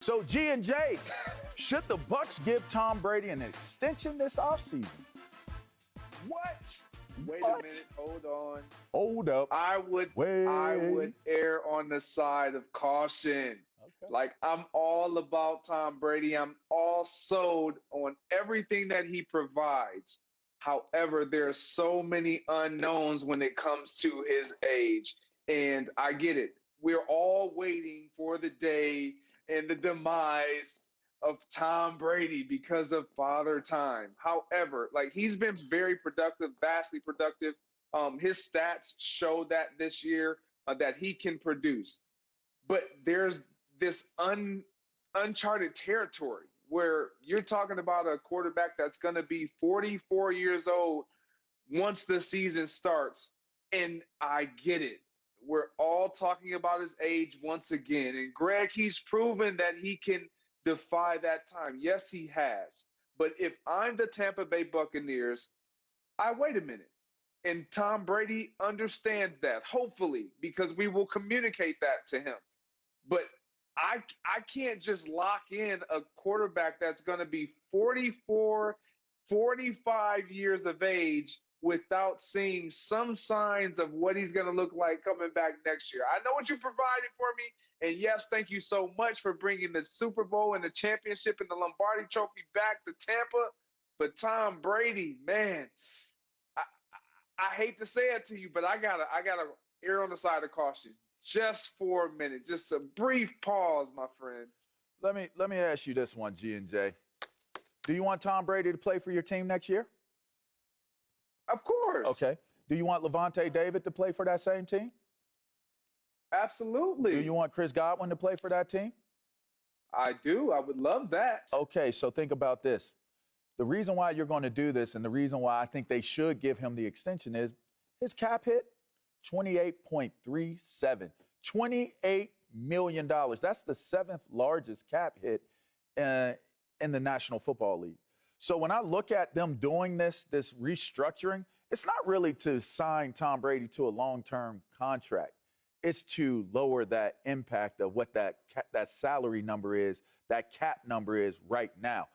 So, G&J, should the Bucs give Tom Brady an extension this offseason? What? Wait What? a minute. Hold on. Hold up. I would err on the side of caution. Okay. Like, I'm all about Tom Brady. I'm all sold on everything that he provides. However, there are so many unknowns when it comes to his age. And I get it. We're all waiting for the day and the demise of Tom Brady because of Father Time. However, like, he's been very productive, vastly productive. His stats show that this year that he can produce. But there's this uncharted territory where you're talking about a quarterback that's going to be 44 years old once the season starts. And I get it. We're all talking about his age once again. And Greg, he's proven that he can defy that time. Yes, he has. But if I'm the Tampa Bay Buccaneers, I wait a minute. And Tom Brady understands that, hopefully, because we will communicate that to him. But I can't just lock in a quarterback that's going to be 44, 45 years of age without seeing some signs of what he's going to look like coming back next year. I know what you provided for me. And yes, thank you so much for bringing the Super Bowl and the championship and the Lombardi Trophy back to Tampa. But Tom Brady, man, I hate to say it to you, but I gotta err on the side of caution just for a minute, just a brief pause, my friends. Let me ask you this one, G&J. Do you want Tom Brady to play for your team next year? Of course. Okay. Do you want Lavonte David to play for that same team? Absolutely. Do you want Chris Godwin to play for that team? I do. I would love that. Okay, so think about this. The reason why you're going to do this and the reason why I think they should give him the extension is his cap hit, $28.37. $28 million. That's the seventh largest cap hit in the National Football League. So when I look at them doing this restructuring, it's not really to sign Tom Brady to a long-term contract. It's to lower that impact of what that salary number is, that cap number is right now.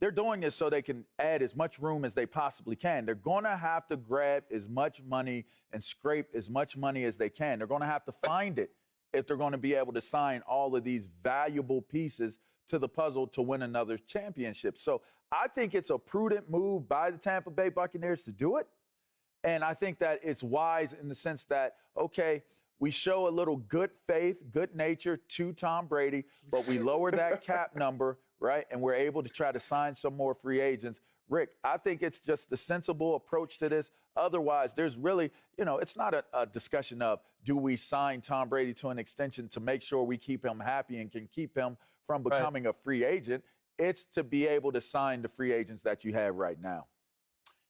They're doing this so they can add as much room as they possibly can. They're going to have to grab as much money and scrape as much money as they can. They're going to have to find it if they're going to be able to sign all of these valuable pieces to the puzzle to win another championship. So I think it's a prudent move by the Tampa Bay Buccaneers to do it. And I think that it's wise in the sense that, okay, we show a little good faith, good nature to Tom Brady, but we lower that cap number, right? And we're able to try to sign some more free agents. Rick, I think it's just the sensible approach to this. Otherwise, there's really, it's not a discussion of do we sign Tom Brady to an extension to make sure we keep him happy and can keep him from becoming a free agent. It's to be able to sign the free agents that you have right now.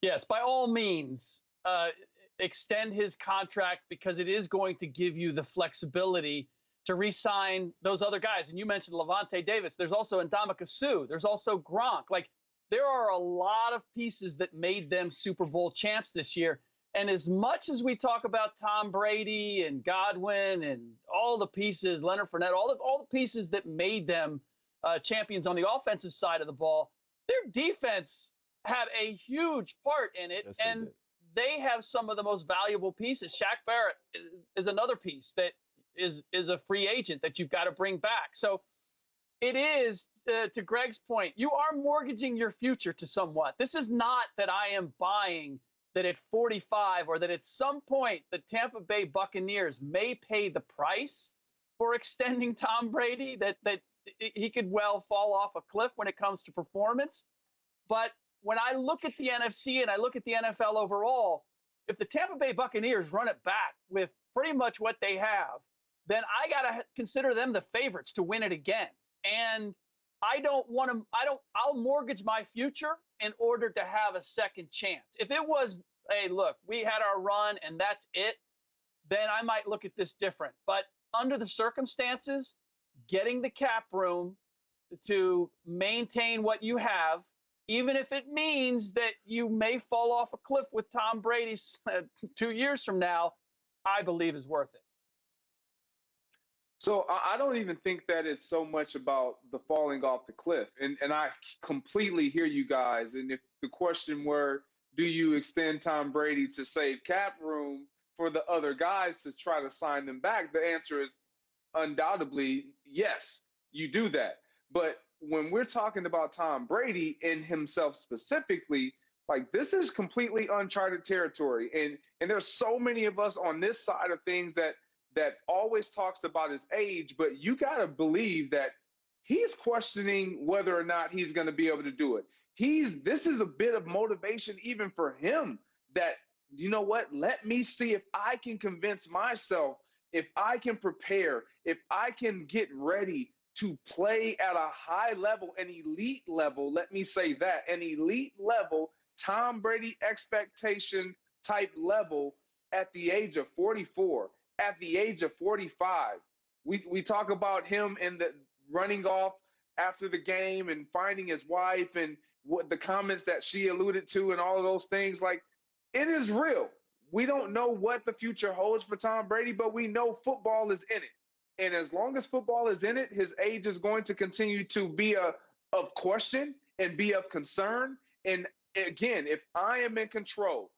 Yes, by all means, extend his contract because it is going to give you the flexibility to re-sign those other guys. And you mentioned Lavonte Davis. There's also Ndamukong Suh. There's also Gronk. Like, there are a lot of pieces that made them Super Bowl champs this year. And as much as we talk about Tom Brady and Godwin and all the pieces, Leonard Fournette, all the pieces that made them champions on the offensive side of the ball, their defense had a huge part in it. Yes, and they have some of the most valuable pieces. Shaq Barrett is another piece that is a free agent that you've got to bring back. So it is, to Greg's point, you are mortgaging your future to somewhat. This is not that I am buying that at 45 or that at some point the Tampa Bay Buccaneers may pay the price for extending Tom Brady, that he could well fall off a cliff when it comes to performance. But when I look at the NFC and I look at the NFL overall, if the Tampa Bay Buccaneers run it back with pretty much what they have, then I got to consider them the favorites to win it again. And I'll mortgage my future in order to have a second chance. If it was, hey, look, we had our run and that's it, then I might look at this different. But under the circumstances, getting the cap room to maintain what you have, even if it means that you may fall off a cliff with Tom Brady 2 years from now, I believe is worth it. So I don't even think that it's so much about the falling off the cliff. And I completely hear you guys. And if the question were, do you extend Tom Brady to save cap room for the other guys to try to sign them back? The answer is undoubtedly yes, you do that. But when we're talking about Tom Brady and himself specifically, like this is completely uncharted territory. And there's so many of us on this side of things that always talks about his age, but you got to believe that he's questioning whether or not he's going to be able to do it. This is a bit of motivation even for him that, you know what, let me see if I can convince myself, if I can prepare, if I can get ready to play at a high level, an elite level, let me say that, an elite level, Tom Brady expectation type level at the age of 44. At the age of 45. We talk about him in the running off after the game and finding his wife and what the comments that she alluded to and all of those things. Like, it is real. We don't know what the future holds for Tom Brady, but we know football is in it. And as long as football is in it, his age is going to continue to be of question and be of concern. And again, if I am in control,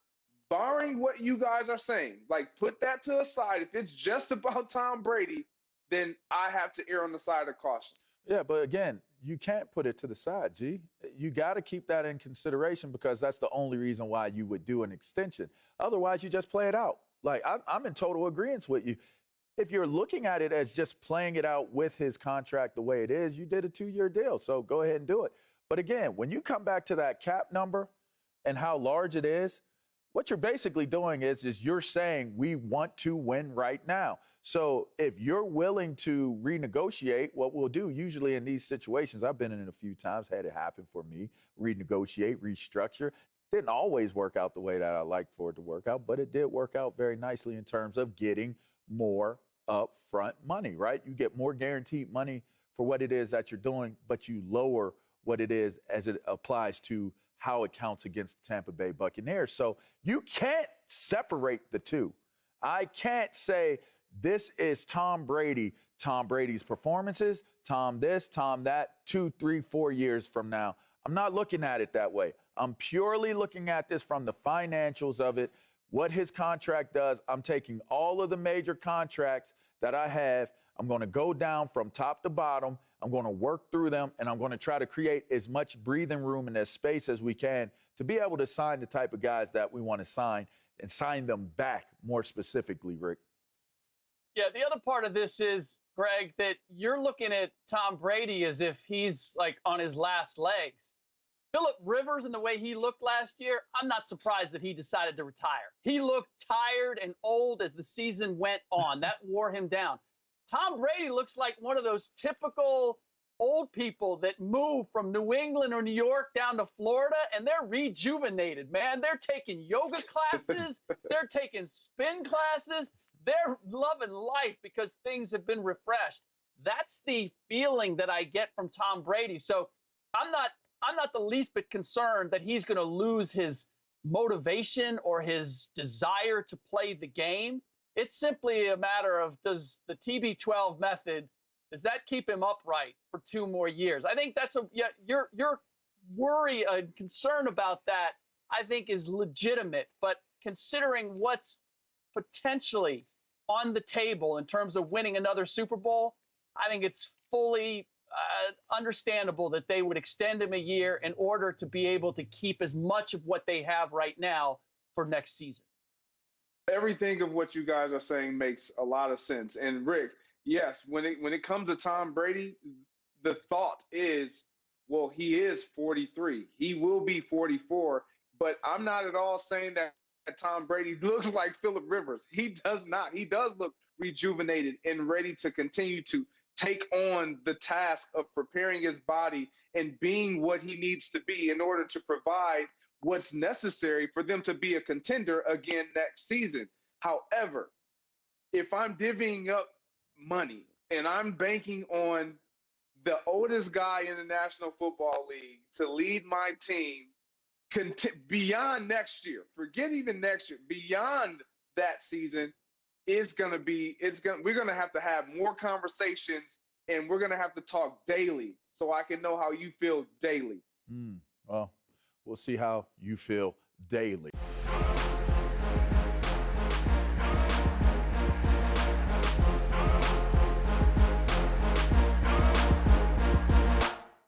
barring what you guys are saying, like put that to the side. If it's just about Tom Brady, then I have to err on the side of caution. Yeah, but again, you can't put it to the side, G. You got to keep that in consideration because that's the only reason why you would do an extension. Otherwise, you just play it out. Like, I'm in total agreement with you. If you're looking at it as just playing it out with his contract the way it is, you did a 2-year deal, so go ahead and do it. But again, when you come back to that cap number and how large it is, what you're basically doing is you're saying we want to win right now. So if you're willing to renegotiate, what we'll do usually in these situations, I've been in it a few times, had it happen for me, renegotiate, restructure. Didn't always work out the way that I like for it to work out, but it did work out very nicely in terms of getting more upfront money, right? You get more guaranteed money for what it is that you're doing, but you lower what it is as it applies to how it counts against the Tampa Bay Buccaneers. So you can't separate the two. I can't say this is Tom Brady, Tom Brady's performances, Tom this, Tom that, 2, 3, 4 years from now. I'm not looking at it that way. I'm purely looking at this from the financials of it, what his contract does. I'm taking all of the major contracts that I have. I'm going to go down from top to bottom. I'm going to work through them, and I'm going to try to create as much breathing room and as space as we can to be able to sign the type of guys that we want to sign and sign them back more specifically, Rick. Yeah, the other part of this is, Greg, that you're looking at Tom Brady as if he's like on his last legs. Phillip Rivers and the way he looked last year, I'm not surprised that he decided to retire. He looked tired and old as the season went on. That wore him down. Tom Brady looks like one of those typical old people that move from New England or New York down to Florida, and they're rejuvenated, man. They're taking yoga classes. They're taking spin classes. They're loving life because things have been refreshed. That's the feeling that I get from Tom Brady. So I'm not the least bit concerned that he's going to lose his motivation or his desire to play the game. It's simply a matter of, does the TB12 method, does that keep him upright for 2 more years? I think that's your worry and concern about that, I think, is legitimate. But considering what's potentially on the table in terms of winning another Super Bowl, I think it's fully understandable that they would extend him a year in order to be able to keep as much of what they have right now for next season. Everything of what you guys are saying makes a lot of sense. And Rick, yes, when it comes to Tom Brady, the thought is, well, he is 43. He will be 44. But I'm not at all saying that Tom Brady looks like Phillip Rivers. He does not. He does look rejuvenated and ready to continue to take on the task of preparing his body and being what he needs to be in order to provide what's necessary for them to be a contender again next season. However, if I'm divvying up money and I'm banking on the oldest guy in the National Football League to lead my team beyond next year, forget even next year, beyond that season, we're going to have more conversations, and we're going to have to talk daily so I can know how you feel daily. Well, we'll see how you feel daily.